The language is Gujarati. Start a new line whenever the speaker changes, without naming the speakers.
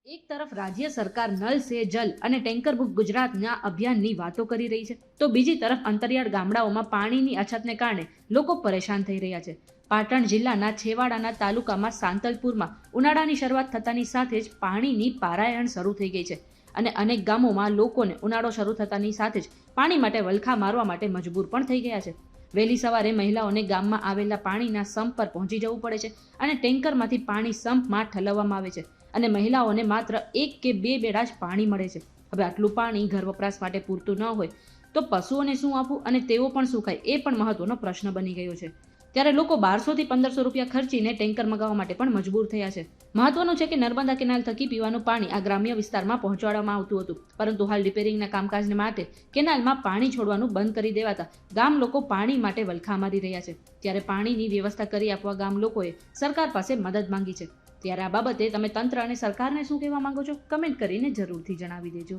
એક તરફ રાજ્ય સરકાર નલ સે જલ અને ટેન્કર બુક ગુજરાતના અભિયાનની વાતો કરી રહી છે, તો બીજી તરફ અંતરિયાળ ગામડાઓમાં પાણીની અછતને કારણે લોકો પરેશાન થઈ રહ્યા છે. પાટણ જિલ્લાના છેવાડાના તાલુકામાં સાંતલપુરમાં ઉનાળાની શરૂઆત થતાની સાથે જ પાણીની પારાયણ શરૂ થઈ ગઈ છે અને અનેક ગામોમાં લોકોને ઉનાળો શરૂ થતાની સાથે જ પાણી માટે વલખા મારવા માટે મજબૂર પણ થઈ ગયા છે. વહેલી સવારે મહિલાઓને ગામમાં આવેલા પાણીના સંપ પર પહોંચી જવું પડે છે અને ટેન્કરમાંથી પાણી સંપમાં ઠલવવામાં આવે છે અને મહિલાઓને માત્ર 1 કે 2 બેડા જ પાણી મળે છે. હવે આટલું પાણી ઘર વપરાશ માટે પૂરતું ન હોય તો પશુઓને શું આપવું અને તેઓ પણ શું ખાય એ પણ મહત્વનો પ્રશ્ન બની ગયો છે. ત્યારે લોકો 1200 થી 1500 રૂપિયા ખર્ચીને ટેન્કર મગાવવા માટે પણ મજબૂર થયા છે. મહત્વનું છે કે નર્મદા કેનાલ થકી પીવાનું પાણી આ ગ્રામ્ય વિસ્તારમાં પહોંચાડવામાં આવતું હતું, પરંતુ હાલ રિપેરિંગના કામકાજને માટે કેનાલમાં પાણી છોડવાનું બંધ કરી દેવાતા ગામ લોકો પાણી માટે વલખા મારી રહ્યા છે. ત્યારે પાણીની વ્યવસ્થા કરી આપવા ગામ લોકોએ સરકાર પાસે મદદ માંગી છે. ત્યારે આ બાબતે તમે તંત્ર અને સરકારને શું કહેવા માંગો છો? કમેન્ટ કરીને જરૂરથી જણાવી દેજો.